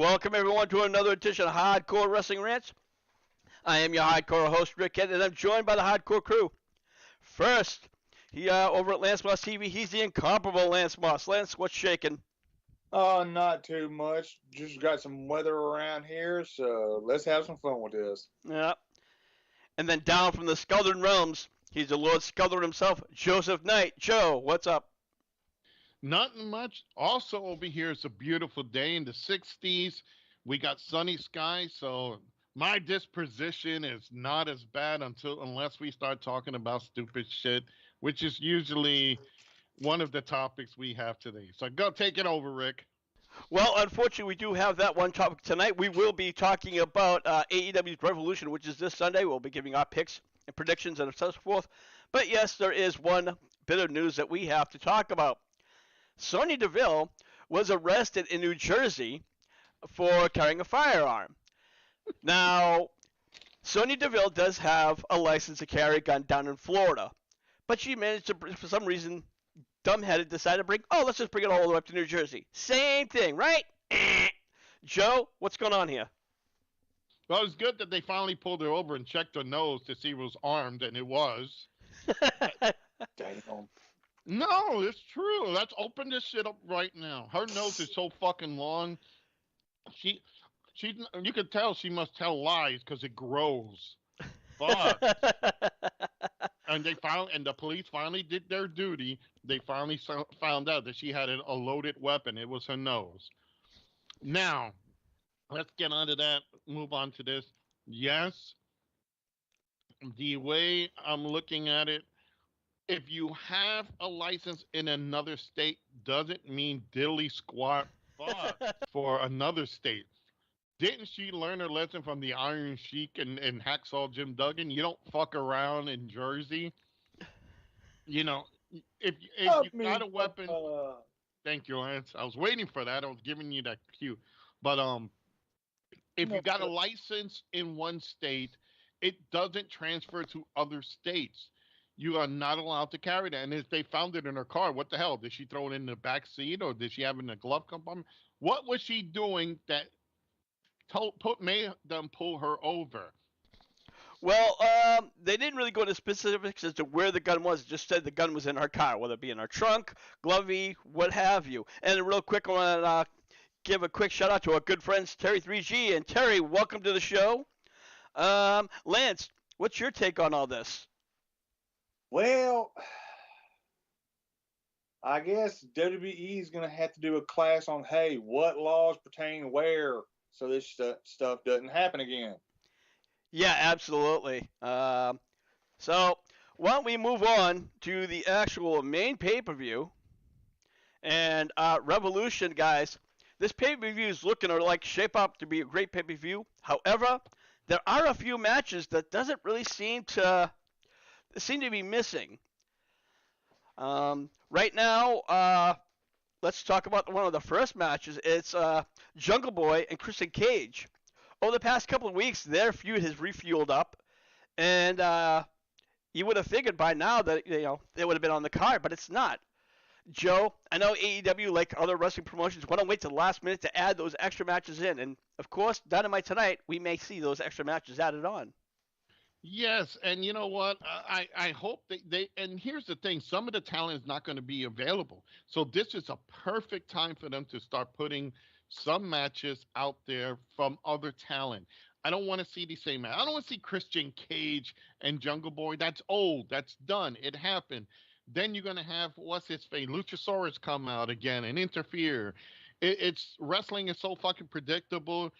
Welcome everyone to another edition of Hardcore Wrestling Rants. I am your hardcore host, Rick Kent, and I'm joined by the hardcore crew. First, over at Lance Moss TV, he's the incomparable Lance Moss. Lance, what's shaking? Oh, not too much. Just got some weather around here, so let's have some fun with this. Yeah. And then down from the Sculdern realms, he's the Lord Sculdern himself, Joseph Knight. Joe, what's up? Nothing much. Also over here, it's a beautiful day in the 60s. We got sunny skies, so my disposition is not as bad unless we start talking about stupid shit, which is usually one of the topics we have today. So go take it over, Rick. Well, unfortunately, we do have that one topic tonight. We will be talking about AEW's Revolution, which is this Sunday. We'll be giving our picks and predictions and so forth. But yes, there is one bit of news that we have to talk about. Sonya Deville was arrested in New Jersey for carrying a firearm. Now, Sonya Deville does have a license to carry a gun down in Florida, but she managed to, for some reason, dumbheaded, decided to let's just bring it all the way up to New Jersey. Same thing, right? Joe, what's going on here? Well, it's good that they finally pulled her over and checked her nose to see if it was armed, and it was. Damn. No, it's true. Let's open this shit up right now. Her nose is so fucking long. She, you can tell she must tell lies because it grows. Fuck. And the police finally did their duty. They finally found out that she had a loaded weapon. It was her nose. Now, let's get on to that. Move on to this. Yes, the way I'm looking at it, if you have a license in another state, doesn't mean diddly squat fuck for another state. Didn't she learn her lesson from the Iron Sheik and Hacksaw Jim Duggan? You don't fuck around in Jersey. You know, if you got a weapon. Thank you, Lance. I was waiting for that. I was giving you that cue. But if you got a license in one state, it doesn't transfer to other states. You are not allowed to carry that. And if they found it in her car, what the hell? Did she throw it in the back seat or did she have it in a glove compartment? What was she doing that made them pull her over? Well, they didn't really go into specifics as to where the gun was. It just said the gun was in her car, whether it be in her trunk, glovey, what have you. And real quick, I want to give a quick shout out to our good friends Terry 3G. And Terry, welcome to the show. Lance, what's your take on all this? Well, I guess WWE is going to have to do a class on, hey, what laws pertain where so this stuff doesn't happen again. Yeah, absolutely. So why don't we move on to the actual main pay-per-view? And Revolution, guys, this pay-per-view is looking to shape up to be a great pay-per-view. However, there are a few matches that doesn't really seem to be missing. Right now, let's talk about one of the first matches. It's Jungle Boy and Christian Cage. Over the past couple of weeks, their feud has refueled up, and you would have figured by now that they would have been on the card, but it's not. Joe, I know AEW, like other wrestling promotions, want to wait till the last minute to add those extra matches in, and of course, Dynamite tonight, we may see those extra matches added on. Yes, and you know what? I hope they and here's the thing, some of the talent is not going to be available. So this is a perfect time for them to start putting some matches out there from other talent. I don't want to see the same match. I don't want to see Christian Cage and Jungle Boy. That's old. That's done. It happened. Then you're going to have, what's his face, Luchasaurus come out again and interfere. It's wrestling is so fucking predictable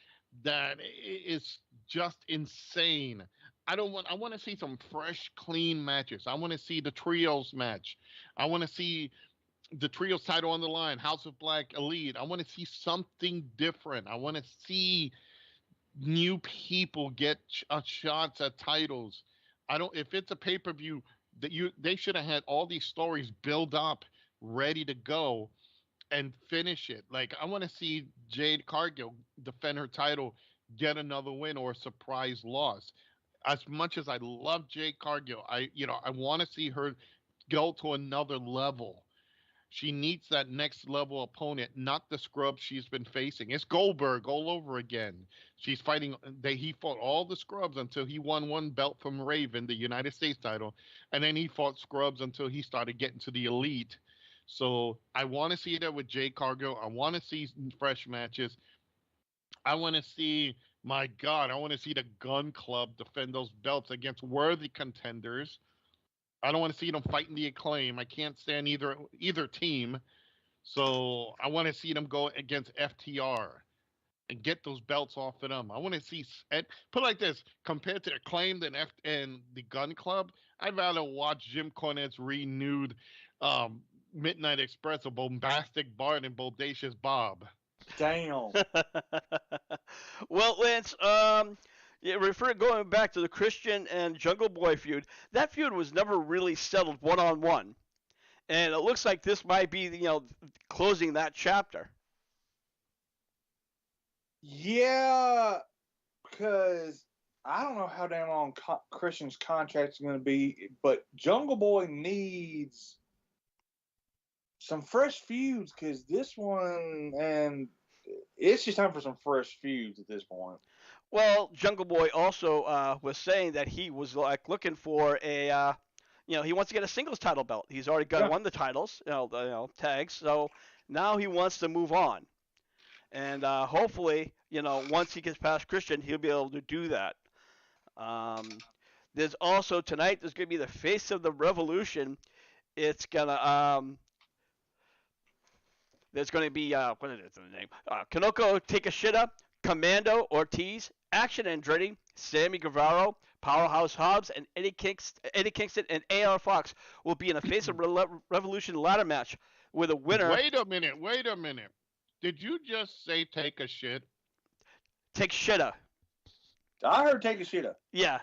that it's just insane. I want to see some fresh, clean matches. I want to see the trios match. I want to see the trios title on the line, House of Black, Elite. I want to see something different. I want to see new people get shots at titles. If it's a pay-per-view, they should have had all these stories build up, ready to go, and finish it. Like, I want to see Jade Cargill defend her title, get another win or a surprise loss. As much as I love Jade Cargill, I want to see her go to another level. She needs that next level opponent, not the scrub she's been facing. It's Goldberg all over again. She's fighting. He fought all the scrubs until he won one belt from Raven, the United States title, and then he fought scrubs until he started getting to the elite. So I want to see that with Jay Cargill. I want to see fresh matches. I want to see, my God, I want to see the Gun Club defend those belts against worthy contenders. I don't want to see them fighting the Acclaim. I can't stand either team. So I want to see them go against FTR and get those belts off of them. I want to see, and put it like this, compared to Acclaim and the Gun Club, I'd rather watch Jim Cornette's renewed Midnight Express of Bombastic Bart and Bodacious Bob. Damn. Well, Lance, yeah, going back to the Christian and Jungle Boy feud. That feud was never really settled one-on-one, and it looks like this might be, closing that chapter. Yeah, because I don't know how damn long Christian's contract's going to be, but Jungle Boy needs some fresh feuds because this one, and it's just time for some fresh feuds at this point. Well, Jungle Boy also was saying that he was looking for a, he wants to get a singles title belt. He's already won the titles, tags. So now he wants to move on, and hopefully, once he gets past Christian, he'll be able to do that. There's also tonight. There's going to be the Face of the Revolution. It's gonna There's going to be what is the name? Kanoko Takeshita, Commando Ortiz, Action Andretti, Sammy Guevara, Powerhouse Hobbs, and Eddie Kingston and AR Fox will be in a Face of Revolution ladder match with a winner. Wait a minute. Did you just say take a shit? Take shitta. I heard take a shitta. Yeah.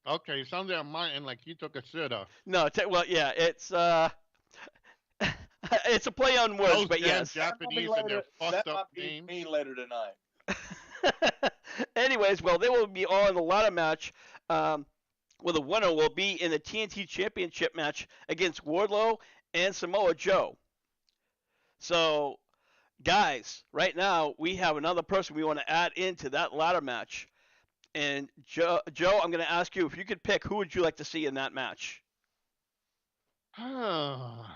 Okay, it sounded on my end like you took a shitta. No, well, yeah, it's it's a play on words, Those but yes. Japanese and their fucked up names. Me later tonight. Anyways, well, they will be on the ladder match. Well, the winner will be in the TNT Championship match against Wardlow and Samoa Joe. So, guys, right now we have another person we want to add into that ladder match. And Joe, I'm going to ask you, if you could pick, who would you like to see in that match? I'm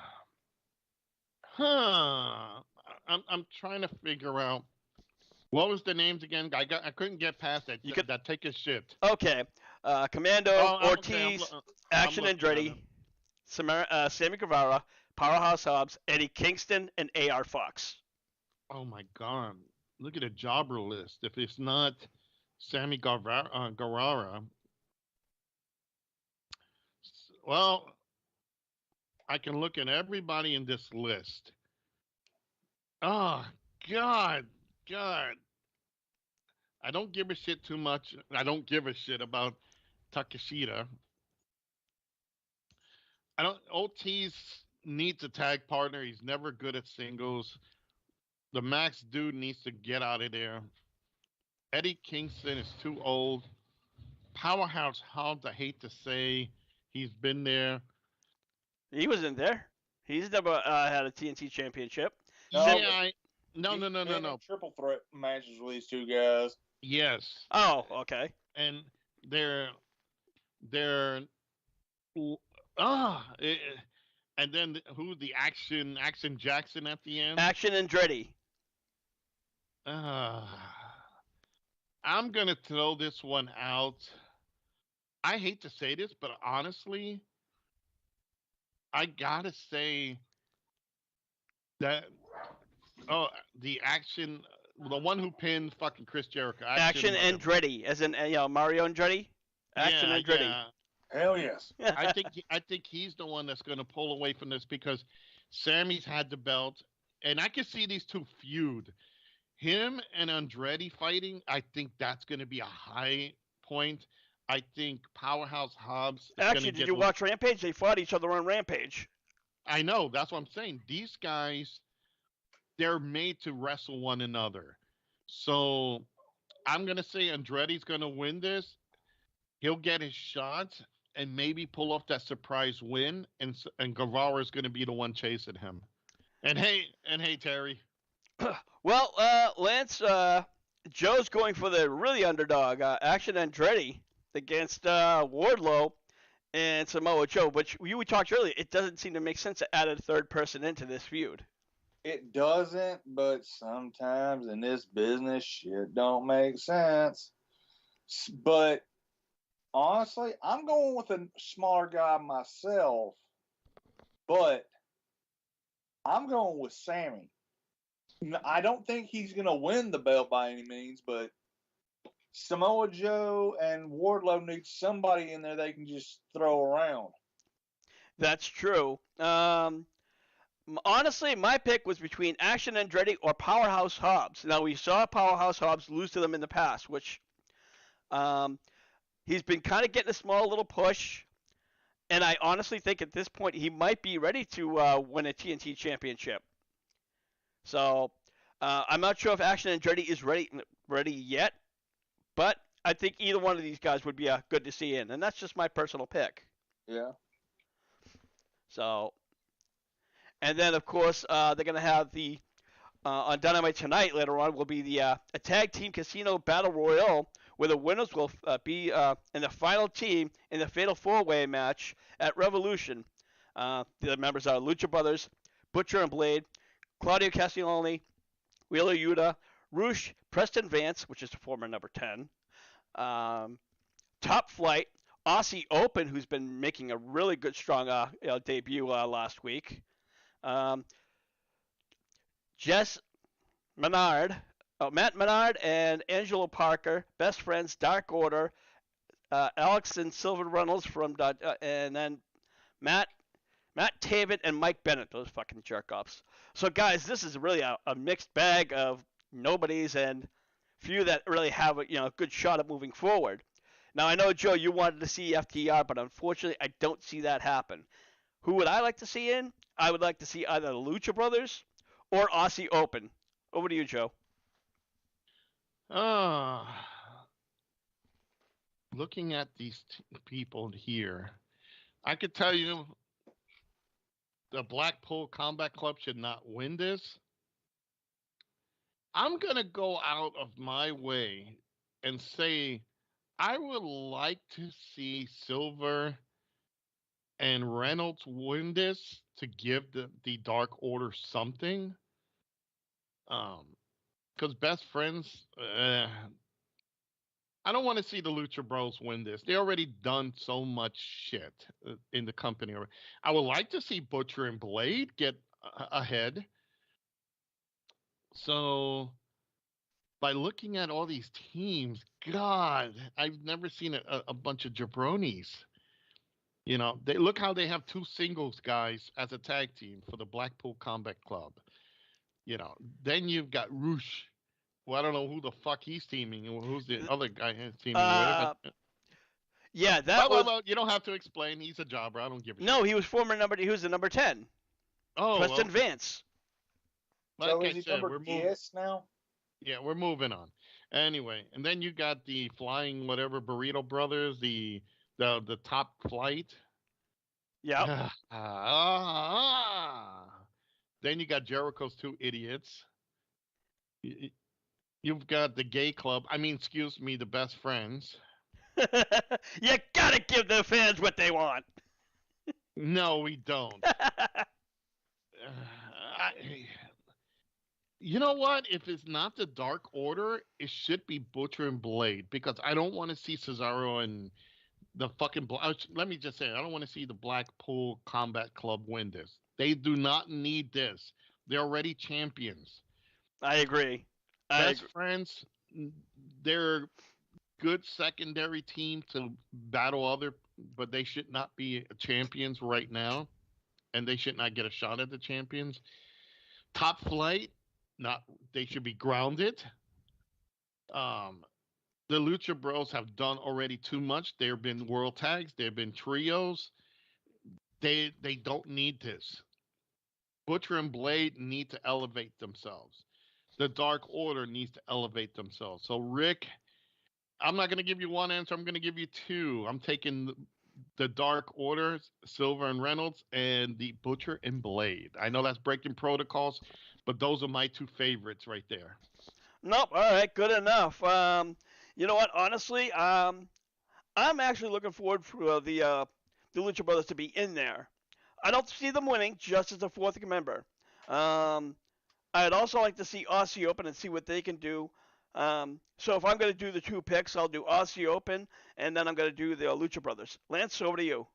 trying to figure out what was the names again. I couldn't get past that. That take a shit. Okay, Commando, Ortiz, Action Andretti, Sammy Guevara, Powerhouse Hobbs, Eddie Kingston, and AR Fox. Oh my God! Look at the jobber list. If it's not Sammy Guevara, well, I can look at everybody in this list. Oh, God. I don't give a shit too much. I don't give a shit about Takeshita. OT's needs a tag partner. He's never good at singles. The Max dude needs to get out of there. Eddie Kingston is too old. Powerhouse Hobbs, I hate to say, he's been there. He was in there. He's never had a TNT championship. No. Triple threat matches with these two guys. Yes. Oh, okay. And and then who? The Action Jackson at the end. Action Andretti. I'm gonna throw this one out. I hate to say this, but honestly, I gotta say that the one who pinned fucking Chris Jericho. Action Andretti, as in Mario Andretti. Action Andretti. Yeah. Hell yes. I think he's the one that's gonna pull away from this because Sammy's had the belt, and I can see these two feud. Him and Andretti fighting, I think that's gonna be a high point. I think Powerhouse Hobbs. Actually, did you watch Rampage? They fought each other on Rampage. I know. That's what I'm saying. These guys, they're made to wrestle one another. So I'm going to say Andretti's going to win this. He'll get his shot and maybe pull off that surprise win. And Guevara is going to be the one chasing him. And hey, Terry. Well, Lance, Joe's going for the really underdog, Action Andretti against Wardlow and Samoa Joe. But we talked earlier, it doesn't seem to make sense to add a third person into this feud. It doesn't, but sometimes in this business, shit don't make sense. But honestly, I'm going with a smaller guy myself, but I'm going with Sammy. I don't think he's going to win the belt by any means, but Samoa Joe and Wardlow need somebody in there they can just throw around. That's true. Honestly, my pick was between Action Andretti or Powerhouse Hobbs. Now, we saw Powerhouse Hobbs lose to them in the past, which um, he's been kind of getting a small little push. And I honestly think at this point he might be ready to win a TNT championship. So I'm not sure if Action Andretti is ready yet, but I think either one of these guys would be good to see in, and that's just my personal pick. Yeah. So, and then of course they're gonna have the on Dynamite tonight later on will be the a tag team casino battle royale where the winners will be in the final team in the fatal four-way match at Revolution. The members are Lucha Brothers, Butcher and Blade, Claudio Castagnoli, Wheeler Yuta, Roosh, Preston Vance, which is the former number 10, Top Flight, Aussie Open, who's been making a really good, strong debut last week, Jess Menard, Matt Menard, and Angelo Parker, best friends, Dark Order, Alex and Sylvan Reynolds and then Matt Taven and Mike Bennett, those fucking jerk offs. So guys, this is really a mixed bag of nobodies and few that really have a good shot at moving forward. Now I know Joe, you wanted to see FTR, but unfortunately I don't see that happen. Who would I like to see in? I would like to see either the Lucha Brothers or Aussie Open. Over to you, Joe. Looking at these people here, I could tell you the Blackpool Combat Club should not win this. I'm going to go out of my way and say I would like to see Silver and Reynolds win this to give the Dark Order something. Because best friends, I don't want to see the Lucha Bros win this. They already done so much shit in the company. I would like to see Butcher and Blade get ahead. So by looking at all these teams, God, I've never seen a bunch of jabronis. You know, they look how they have two singles guys as a tag team for the Blackpool Combat Club. You know, then you've got Roosh. Well, I don't know who the fuck he's teaming. Who's the other guy he's teaming with? Yeah, that was. Well, you don't have to explain. He's a jobber. I don't give a shit. No, he was he was the number 10. Oh, Preston okay. Vance. Like so I is he said, number DS now? Yeah, we're moving on. Anyway, and then you got the flying whatever Burrito Brothers, the Top Flight. Yeah. Then you got Jericho's two idiots. You've got the Gay Club. I mean, excuse me, the Best Friends. You gotta give the fans what they want. No, we don't. You know what? If it's not the Dark Order, it should be Butcher and Blade because I don't want to see Cesaro and the fucking. Let me just say, I don't want to see the Blackpool Combat Club win this. They do not need this. They're already champions. I agree. Best friends, they're good secondary team to battle other, but they should not be champions right now, and they should not get a shot at the champions. Top Flight, they should be grounded. The Lucha Bros have done already too much. There have been world tags, there have been trios. They don't need this. Butcher and Blade need to elevate themselves. The Dark Order needs to elevate themselves. So Rick, I'm not going to give you one answer. I'm going to give you two. I'm taking the Dark Orders, Silver and Reynolds, and the Butcher and Blade. I know that's breaking protocols, but those are my two favorites right there. Nope. All right. Good enough. You know what? Honestly, I'm actually looking forward for the Lucha Brothers to be in there. I don't see them winning just as a fourth member. Um, I'd also like to see Aussie Open and see what they can do. So if I'm going to do the two picks, I'll do Aussie Open, and then I'm going to do the Lucha Brothers. Lance, over to you.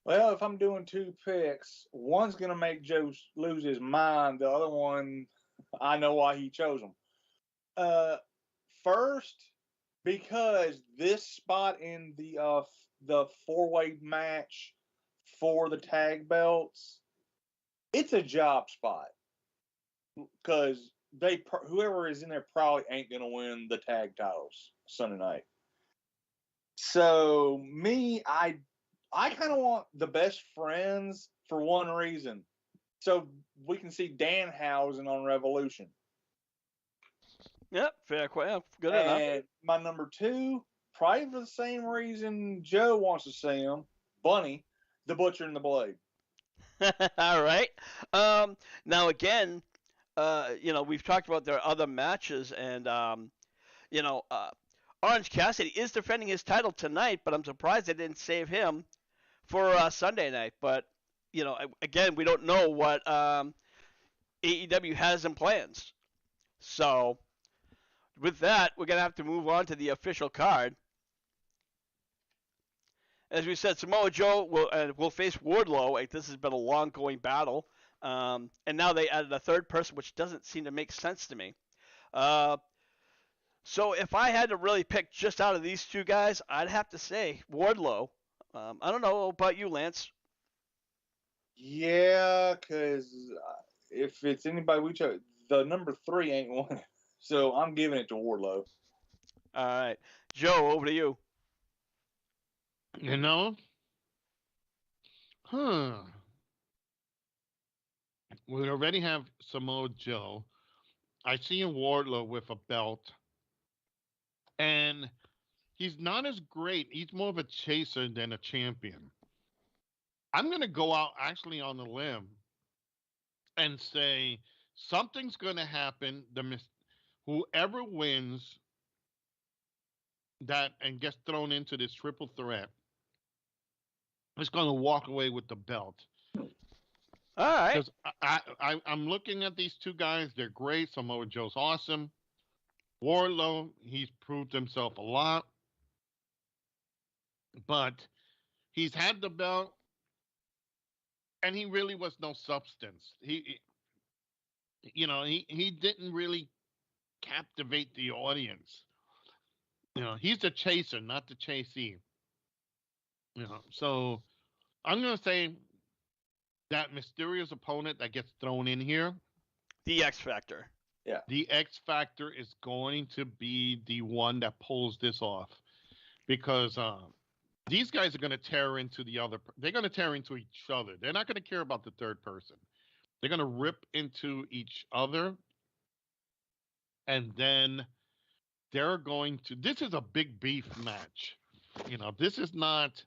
Well, if I'm doing two picks, one's going to make Joe lose his mind. The other one, I know why he chose them. First, because this spot in the four-way match for the tag belts, it's a job spot because whoever is in there probably ain't gonna win the tag titles Sunday night. So I kind of want the best friends for one reason, so we can see Danhausen on Revolution. Yep, fair question. Good and enough. My number two, probably for the same reason Joe wants to see him, Bunny, the Butcher and the Blade. All right. Now again, we've talked about their other matches, and you know, uh, Orange Cassidy is defending his title tonight, but I'm surprised they didn't save him for Sunday night. But again, we don't know what AEW has in plans. So with that, we're gonna have to move on to the official card. As we said, Samoa Joe will face Wardlow. Like, this has been a long going battle, and now they added a third person, which doesn't seem to make sense to me. Uh, so if I had to really pick just out of these two guys, I'd have to say Wardlow. I don't know about you, Lance. Yeah, because if it's anybody we chose, the number three ain't one. So I'm giving it to Wardlow. All right, Joe, over to you. You know? Huh. We already have Samoa Joe. I see Wardlow with a belt. And he's not as great. He's more of a chaser than a champion. I'm going to go out actually on a limb and say something's going to happen. Whoever wins that and gets thrown into this triple threat is going to walk away with the belt. All right. Because I'm looking at these two guys. They're great. Samoa Joe's awesome. Wardlow, he's proved himself a lot. But he's had the belt, and he really was no substance. He didn't really captivate the audience. He's the chaser, not the chasee. So I'm gonna say that mysterious opponent that gets thrown in here, The X Factor. Yeah. The X Factor is going to be the one that pulls this off, because these guys are going to tear into the other. They're going to tear into each other. They're not going to care about the third person. They're going to rip into each other, and then they're going to. This is a big beef match. This is not.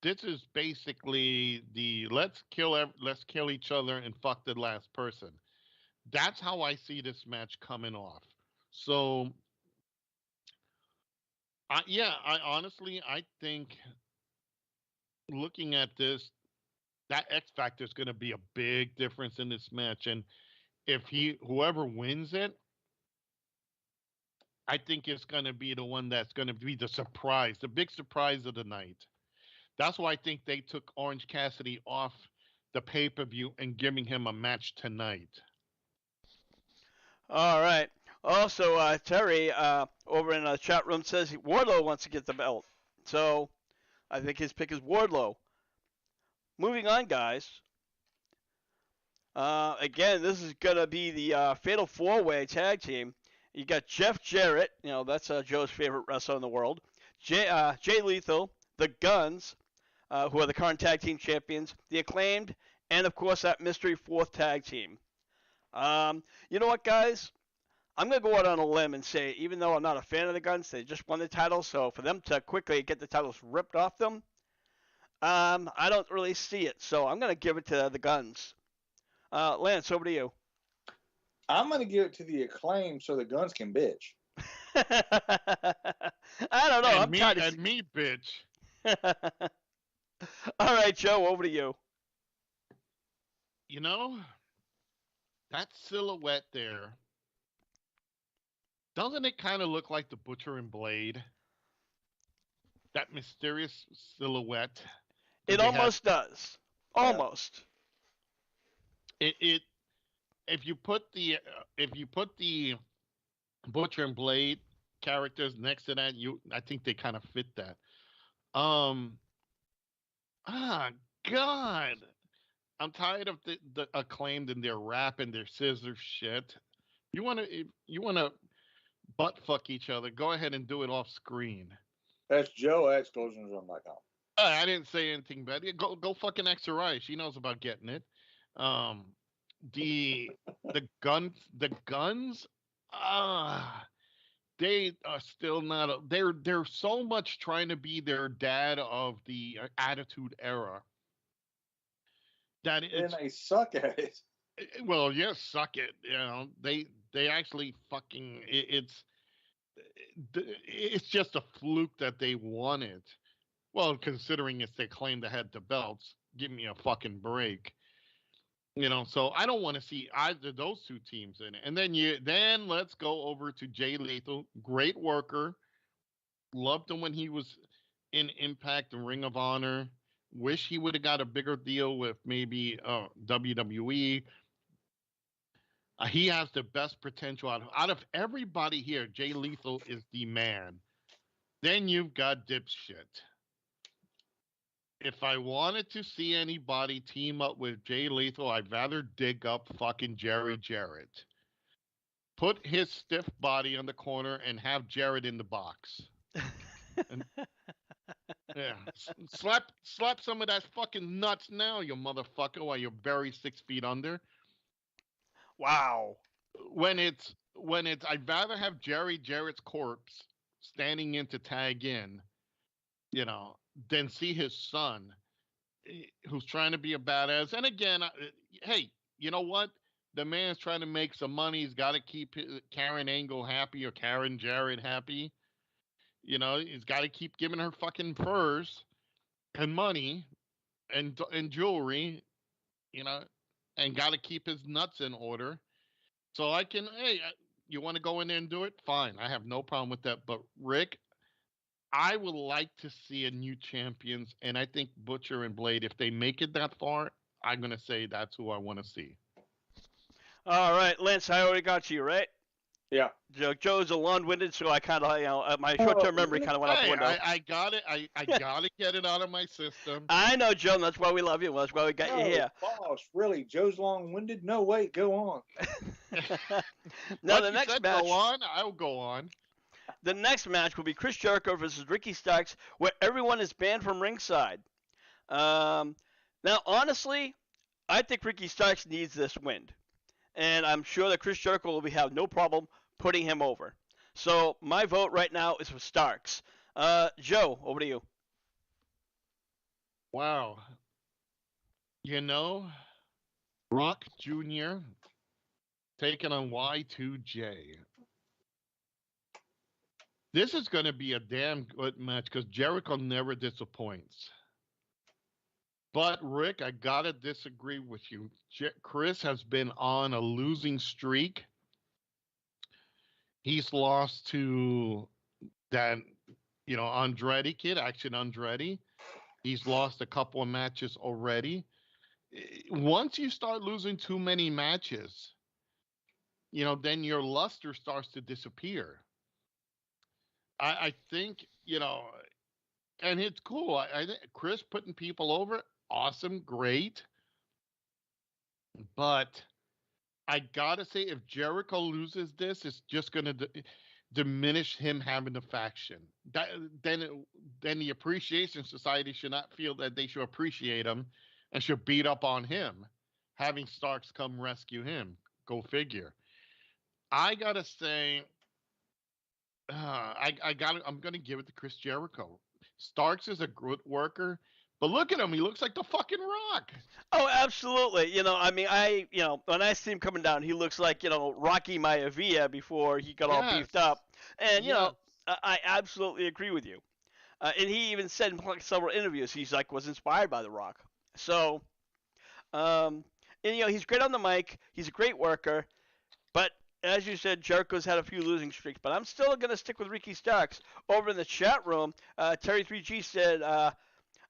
This is basically the let's kill each other and fuck the last person. That's how I see this match coming off. So, I honestly, I think looking at this, that X Factor is going to be a big difference in this match. And if whoever wins it, I think it's going to be the one that's going to be the surprise, the big surprise of the night. That's why I think they took Orange Cassidy off the pay-per-view and giving him a match tonight. All right. Also, Terry over in the chat room says Wardlow wants to get the belt. So I think his pick is Wardlow. Moving on, guys. Again, this is going to be the Fatal 4-Way Tag Team. You got Jeff Jarrett. That's Joe's favorite wrestler in the world. Jay Lethal, the Guns, who are the current tag team champions, the Acclaimed, and of course that mystery fourth tag team. You know what, guys? I'm going to go out on a limb and say, even though I'm not a fan of the Guns, they just won the title. So for them to quickly get the titles ripped off them, I don't really see it. So I'm going to give it to the Guns. Lance, over to you. I'm going to give it to the Acclaim so the Guns can bitch. I don't know. And I'm tired of me, bitch. All right, Joe, over to you. You know, that silhouette there, doesn't it kind of look like the Butcher and Blade? That mysterious silhouette. It almost does. Almost. It if you put the Butcher and Blade characters next to that, I think they kind of fit that. God, I'm tired of the Acclaimed and their rap and their scissor shit. You wanna butt fuck each other? Go ahead and do it off screen. That's Joe at ExplosionZone.com. I didn't say anything bad. Go fucking Extra Rice. She knows about getting it. The guns. They are still not. They're so much trying to be their dad of the Attitude Era that and they suck at it. Well, yes, suck it. You know, they actually fucking. It's just a fluke that they won it. Well, considering it's they claim they had the belts, give me a fucking break. You know, so I don't want to see either of those two teams in it. And then let's go over to Jay Lethal, great worker. Loved him when he was in Impact and Ring of Honor. Wish he would have got a bigger deal with maybe WWE. He has the best potential out of everybody here. Jay Lethal is the man. Then you've got Dipshit. If I wanted to see anybody team up with Jay Lethal, I'd rather dig up fucking Jerry Jarrett. Put his stiff body on the corner and have Jarrett in the box. And, yeah, slap some of that fucking nuts now, you motherfucker, while you're buried 6 feet under. Wow. When it's, I'd rather have Jerry Jarrett's corpse standing in to tag in, you know, than see his son, who's trying to be a badass. And again, hey, you know what? The man's trying to make some money. He's got to keep Karen Angle happy or Karen Jarrett happy. You know, he's got to keep giving her fucking furs and money and jewelry, you know, and got to keep his nuts in order. So you want to go in there and do it? Fine. I have no problem with that. But Rick, I would like to see a new champions, and I think Butcher and Blade, if they make it that far, I'm going to say that's who I want to see. All right, Lance, I already got you, right? Yeah. Joe's a long-winded, so I kind of, my short-term memory kind of went out the window. I got it. I got to get it out of my system. I know, Joe. That's why we love you. That's why we got you here. Boss, really? Joe's long-winded? No, wait, go on. Now, the next match. Go on, I'll go on. The next match will be Chris Jericho versus Ricky Starks, where everyone is banned from ringside. Now, honestly, I think Ricky Starks needs this win. And I'm sure that Chris Jericho will have no problem putting him over. So my vote right now is for Starks. Joe, over to you. Wow. You know, Rock Jr. taking on Y2J. This is going to be a damn good match because Jericho never disappoints. But, Rick, I got to disagree with you. Chris has been on a losing streak. He's lost to that, Andretti kid, Action Andretti. He's lost a couple of matches already. Once you start losing too many matches, then your luster starts to disappear. I think, and it's cool. I think Chris putting people over, awesome, great. But I gotta say, if Jericho loses this, it's just gonna diminish him having a faction. Then the Appreciation Society should not feel that they should appreciate him and should beat up on him, having Starks come rescue him. Go figure. I gotta say, I'm gonna give it to Chris Jericho. Starks is a good worker, but look at him. He looks like the fucking Rock. Oh, absolutely. I mean, when I see him coming down, he looks like, Rocky Maivia before he got all beefed Yes, up. And, yes. I absolutely agree with you. And he even said in like several interviews, he's like, was inspired by The Rock. So, um, and, he's great on the mic. He's a great worker. But as you said, Jericho's had a few losing streaks. But I'm still going to stick with Ricky Starks. Over in the chat room, Terry3G said,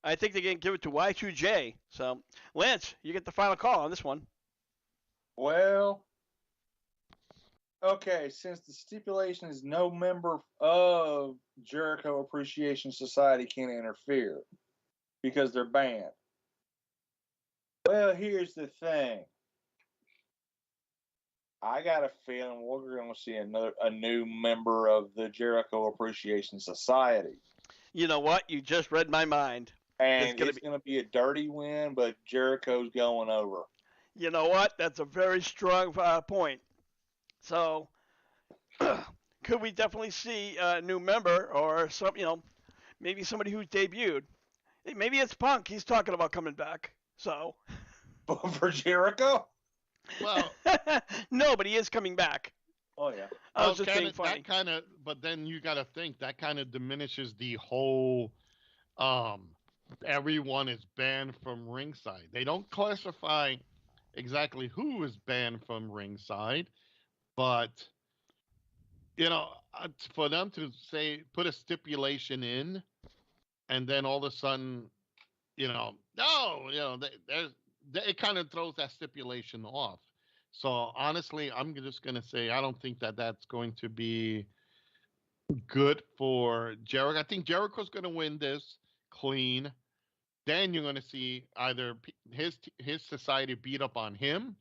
I think they're going to give it to Y2J. So, Lance, you get the final call on this one. Well, okay, since the stipulation is no member of Jericho Appreciation Society can interfere because they're banned. Well, here's the thing. I got a feeling we're going to see a new member of the Jericho Appreciation Society. You know what? You just read my mind. And it's going to be a dirty win, but Jericho's going over. You know what? That's a very strong point. So, could we definitely see a new member or some, maybe somebody who's debuted? Maybe it's Punk. He's talking about coming back. So, for Jericho? Well, no, but he is coming back. Oh yeah. I was just being funny. That kind of, but then you got to think that kind of diminishes the whole. Everyone is banned from ringside. They don't classify exactly who is banned from ringside, but for them to say put a stipulation in, and then all of a sudden, no, it kind of throws that stipulation off. So honestly, I'm just gonna say I don't think that that's going to be good for Jericho. I think Jericho's gonna win this clean. Then you're gonna see either his society beat up on him,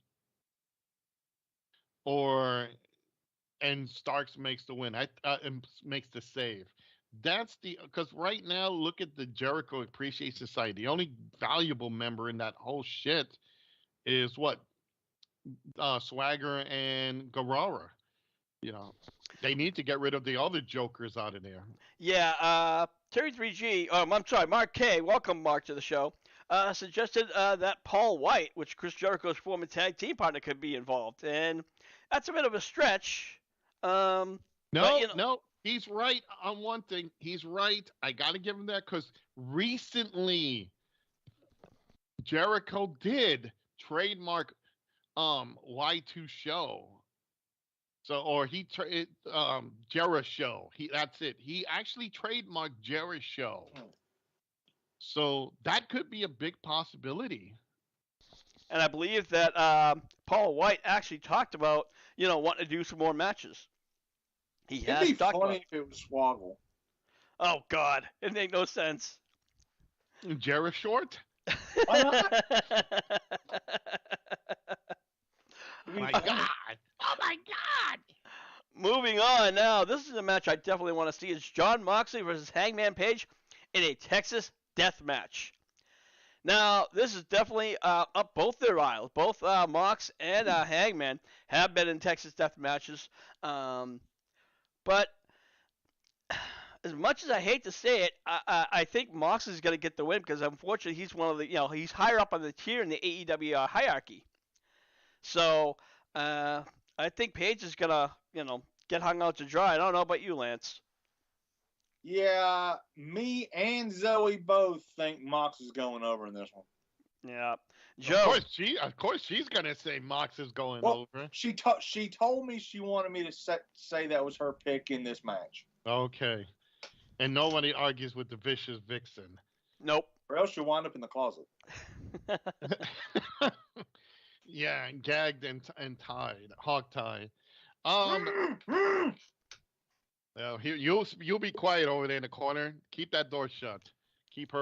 and Starks makes the win. And makes the save. That's because right now look at the Jericho Appreciation Society. The only valuable member in that whole shit is what Swagger and Guerrero. They need to get rid of the other jokers out of there. Yeah, Terry3G, I'm sorry, Mark K, welcome Mark to the show, suggested that Paul White, which Chris Jericho's former tag team partner, could be involved. And that's a bit of a stretch. No, he's right on one thing. He's right. I got to give him that because recently Jericho did trademark Y2 Show. So, or Jera Show. That's it. He actually trademarked Jera Show. So that could be a big possibility. And I believe that Paul White actually talked about, wanting to do some more matches. It'd be funny if it was Swoggle. Oh God, it make no sense. Jera Short. Why not? My God! Oh my God! Moving on now. This is a match I definitely want to see. It's Jon Moxley versus Hangman Page in a Texas death match. Now, this is definitely up both their aisles. Both Mox and Hangman have been in Texas death matches. But as much as I hate to say it, I think Mox is going to get the win because unfortunately he's one of the, he's higher up on the tier in the AEW hierarchy. So I think Page is going to, get hung out to dry. I don't know about you, Lance. Yeah, me and Zoe both think Mox is going over in this one. Yeah, Joe. Of course, she's gonna say Mox is going over. She told me she wanted me to say that was her pick in this match. Okay, and nobody argues with the vicious Vixen. Nope. Or else she'll wind up in the closet. Yeah, gagged and tied, hog-tied. You'll be quiet over there in the corner. Keep that door shut. Keep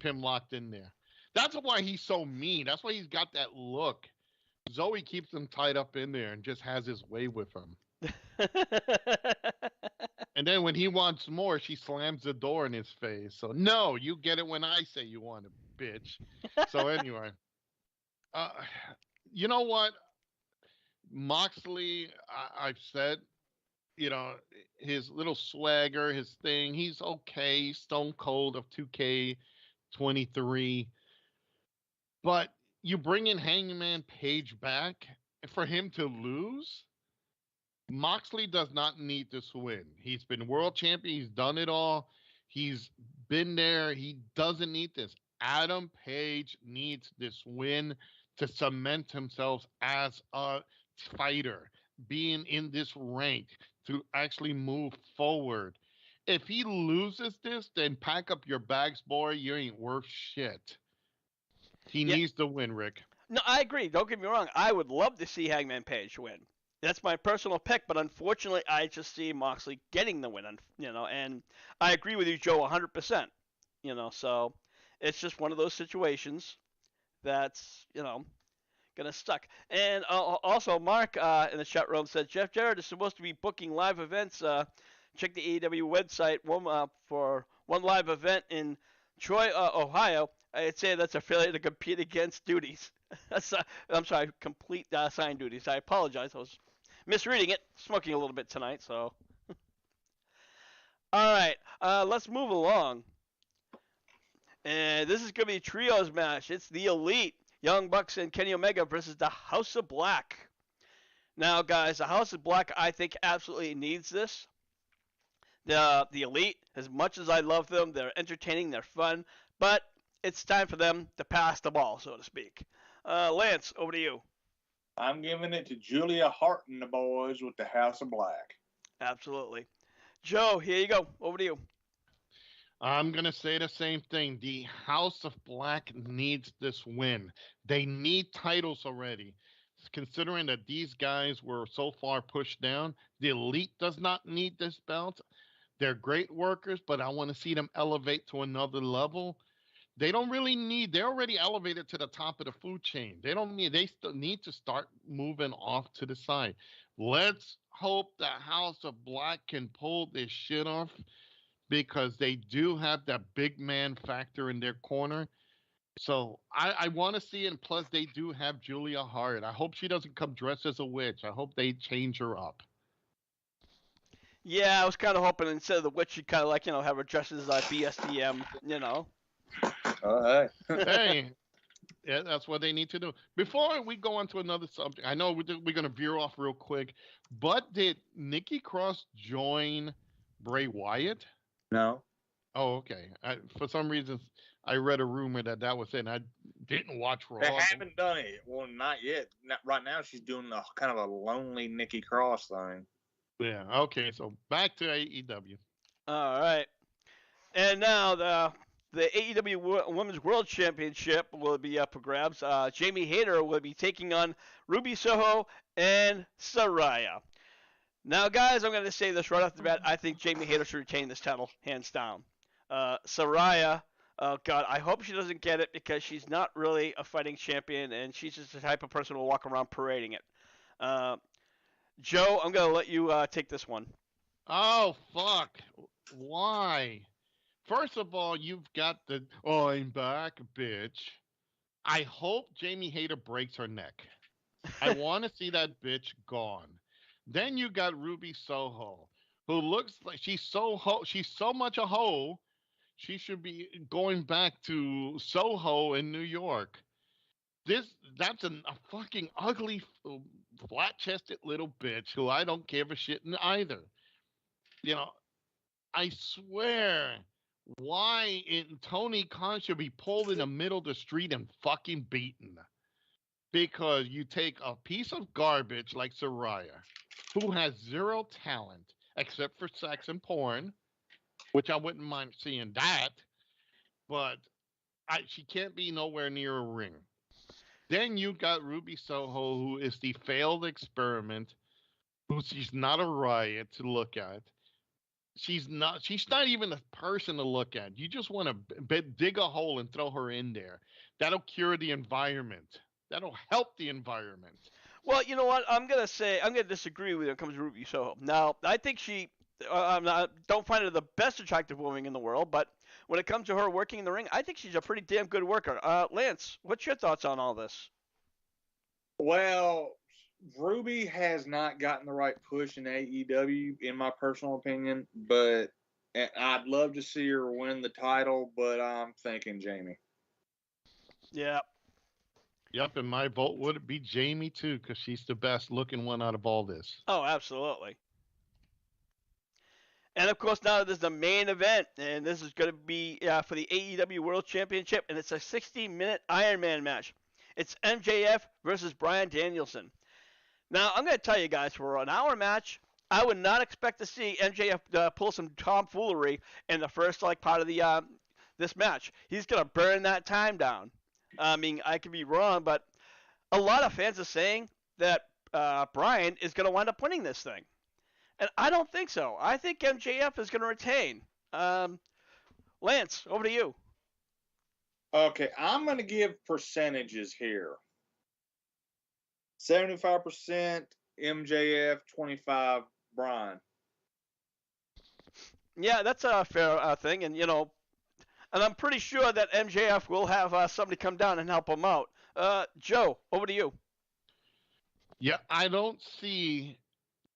him locked in there. That's why he's so mean. That's why he's got that look. Zoe keeps him tied up in there and just has his way with him. And then when he wants more, she slams the door in his face. So no, you get it when I say you want it, bitch. So anyway, you know what? Moxley, I've said, you know, his little swagger, his thing, he's okay. Stone Cold of 2K23. But you bring in Hangman Page back for him to lose? Moxley does not need this win. He's been world champion. He's done it all. He's been there. He doesn't need this. Adam Page needs this win to cement himself as a fighter, being in this rank to actually move forward. If he loses this, then pack up your bags, boy. You ain't worth shit. He Yeah, needs the win, Rick. no, I agree. Don't get me wrong. I would love to see Hangman Page win. That's my personal pick, but unfortunately, I just see Moxley getting the win. And I agree with you, Joe, 100%. So it's just one of those situations that's gonna stuck. And also, Mark in the chat room said Jeff Jarrett is supposed to be booking live events. Check the AEW website for one live event in Troy, Ohio. I'd say that's a failure to compete against duties. I'm sorry, complete sign duties. I apologize. I was misreading it. Smoking a little bit tonight, so. All right, let's move along. And this is going to be a trios match. It's the Elite, Young Bucks and Kenny Omega versus the House of Black. Now, guys, the House of Black, I think, absolutely needs this. The Elite, as much as I love them, they're entertaining, they're fun, but it's time for them to pass the ball, so to speak. Lance, over to you. I'm giving it to Julia Hart and the boys with the House of Black. Absolutely. Joe, here you go. Over to you. I'm going to say the same thing. The House of Black needs this win. They need titles already. Considering that these guys were so far pushed down, the Elite does not need this belt. They're great workers, but I want to see them elevate to another level. They don't really need, they're already elevated to the top of the food chain. They still need to start moving off to the side. Let's hope the House of Black can pull this shit off, because they do have that big man factor in their corner. So I want to see it. And plus, they do have Julia Hart. I hope she doesn't come dressed as a witch. I hope they change her up. Yeah, I was kind of hoping instead of the witch, you'd kind of like, have her dressed as BSDM, All right. Hey, yeah, that's what they need to do. Before we go on to another subject, I know we're going to veer off real quick, but did Nikki Cross join Bray Wyatt? No. Oh, okay. For some reason, I read a rumor that was it. And I didn't watch Raw. They haven't done it. Well, not yet. Right now, she's doing a kind of a lonely Nikki Cross thing. Yeah. Okay. So back to AEW. All right. And now the AEW Women's World Championship will be up for grabs. Jamie Hayter will be taking on Ruby Soho and Saraya. Now, guys, I'm going to say this right off the bat. I think Jamie Hayter should retain this title, hands down. Saraya, oh, God, I hope she doesn't get it, because she's not really a fighting champion, and she's just the type of person who will walk around parading it. Joe, I'm going to let you take this one. Oh, fuck. Why? First of all, you've got the, oh, I'm back, bitch. I hope Jamie Hayter breaks her neck. I want to see that bitch gone. Then you got Ruby Soho, who looks like she's so much a hoe, she should be going back to Soho in New York. That's a fucking ugly, flat-chested little bitch who I don't give a shit in either. I swear, why Tony Khan should be pulled in the middle of the street and fucking beaten? Because you take a piece of garbage like Saraya, who has zero talent except for sex and porn, which I wouldn't mind seeing that, but she can't be nowhere near a ring. Then you got Ruby Soho, who is the failed experiment, she's not a riot to look at. She's not even a person to look at. You just want to dig a hole and throw her in there. That'll cure the environment. That'll help the environment. Well, you know what? I'm going to disagree with you when it comes to Ruby Soho. Now, I think don't find her the best attractive woman in the world, but when it comes to her working in the ring, I think she's a pretty damn good worker. Lance, what's your thoughts on all this? Well, Ruby has not gotten the right push in AEW, in my personal opinion, but I'd love to see her win the title, but I'm thinking Jamie. Yeah. Yep, and my vote would be Jamie too, because she's the best looking one out of all this. Oh, absolutely. And of course, now there's the main event, and this is going to be for the AEW World Championship, and it's a 60-minute Iron Man match. It's MJF versus Bryan Danielson. Now, I'm going to tell you guys, for an hour match, I would not expect to see MJF pull some tomfoolery in the first part of the this match. He's going to burn that time down. I mean, I could be wrong, but a lot of fans are saying that Bryan is going to wind up winning this thing. And I don't think so. I think MJF is going to retain. Lance, over to you. Okay, I'm going to give percentages here. 75% MJF, 25 Bryan. Yeah, that's a fair thing, and and I'm pretty sure that MJF will have somebody come down and help him out. Joe, over to you. Yeah, I don't see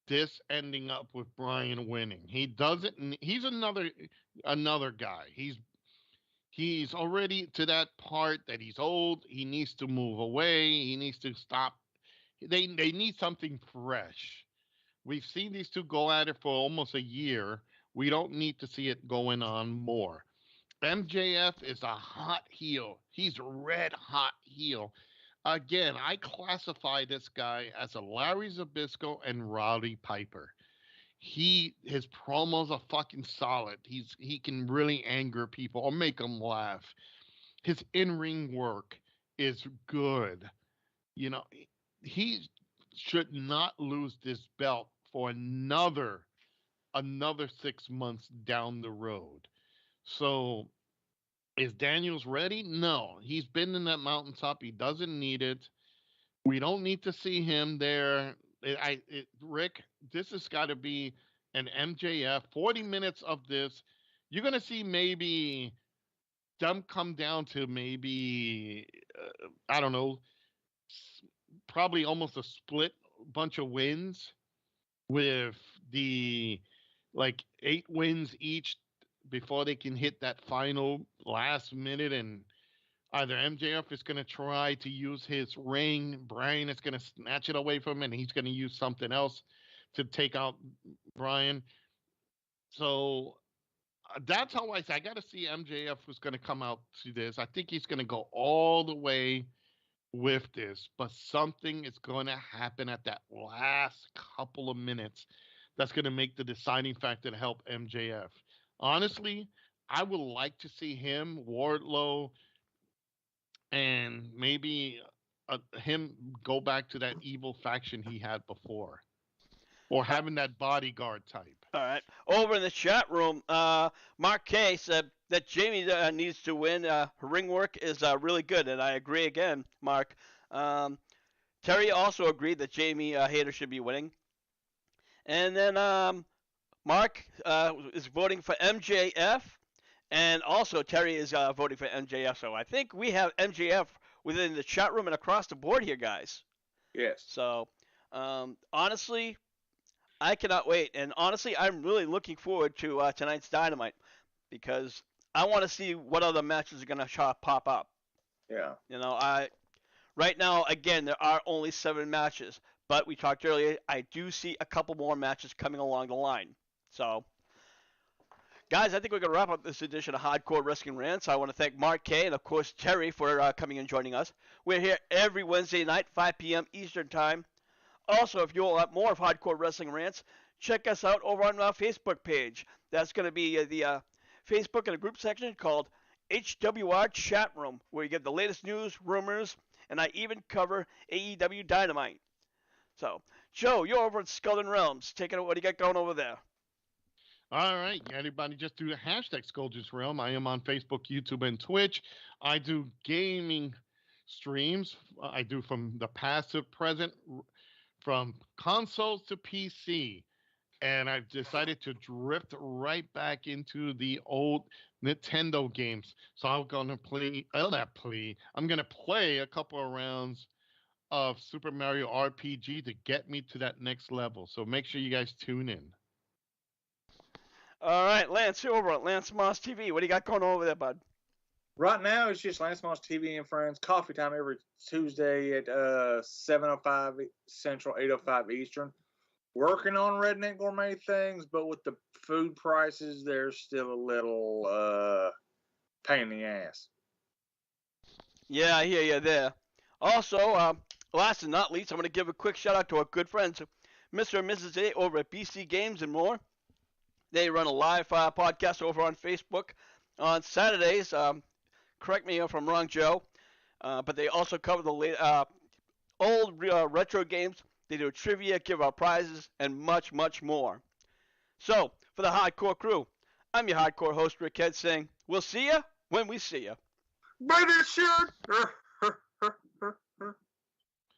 this ending up with Bryan winning. He doesn't. He's another guy. He's already to that part that he's old. He needs to move away. He needs to stop. They need something fresh. We've seen these two go at it for almost a year. We don't need to see it going on more. MJF is a hot heel. He's a red hot heel. Again, I classify this guy as a Larry Zbyszko and Roddy Piper. His promos are fucking solid. He can really anger people or make them laugh. His in-ring work is good. You know, he should not lose this belt for another 6 months down the road. So is Daniels ready? No. He's been in that mountaintop. He doesn't need it. We don't need to see him there. Rick, this has got to be an MJF. 40 minutes of this. You're going to see maybe them come down to maybe, I don't know, probably almost a split bunch of wins with the 8 wins each before they can hit that final last minute, and either MJF is going to try to use his ring, Bryan is going to snatch it away from him, and he's going to use something else to take out Bryan. So that's how I got to see MJF who's going to come out to this. I think he's going to go all the way with this, but something is going to happen at that last couple of minutes that's going to make the deciding factor to help MJF. Honestly, I would like to see him, Wardlow, and maybe him go back to that evil faction he had before, or having that bodyguard type. All right. Over in the chat room, Mark K said that Jamie needs to win. Her ring work is really good, and I agree again, Mark. Terry also agreed that Jamie Hayter should be winning. And then Mark is voting for MJF, and also Terry is voting for MJF. So I think we have MJF within the chat room and across the board here, guys. Yes. So honestly, I cannot wait. And honestly, I'm really looking forward to tonight's Dynamite because I want to see what other matches are going to pop up. Yeah. Right now, again, there are only 7 matches. But we talked earlier, I do see a couple more matches coming along the line. So, guys, I think we're going to wrap up this edition of Hardcore Wrestling Rants. I want to thank Mark K and, of course, Terry for coming and joining us. We're here every Wednesday night, 5 p.m. Eastern Time. Also, if you want more of Hardcore Wrestling Rants, check us out over on our Facebook page. That's going to be the Facebook in a group section called HWR Chat Room, where you get the latest news, rumors, and I even cover AEW Dynamite. So, Joe, you're over at Skull and Realms. Take it. What do you got going over there? All right, everybody, just do the hashtag Scolders Realm. I am on Facebook, YouTube, and Twitch. I do gaming streams. I do from the past to present, from consoles to PC. And I've decided to drift right back into the old Nintendo games. So I'm going to I'm going to play a couple of rounds of Super Mario RPG to get me to that next level. So make sure you guys tune in. All right, Lance, you're over at Lance Moss TV. What do you got going on over there, bud? Right now, it's just Lance Moss TV and Friends coffee time every Tuesday at 7:05 Central, 8:05 Eastern. Working on Redneck Gourmet things, but with the food prices, there's still a little pain in the ass. Yeah, I hear you there. Also, last and not least, I'm going to give a quick shout out to our good friends, Mr. and Mrs. A over at BC Games and More. They run a live podcast over on Facebook on Saturdays. Correct me if I'm wrong, Joe. But they also cover the old retro games. They do trivia, give out prizes, and much, much more. So, for the Hardcore Crew, I'm your hardcore host, Rick Head, saying, we'll see ya when we see ya. British shit!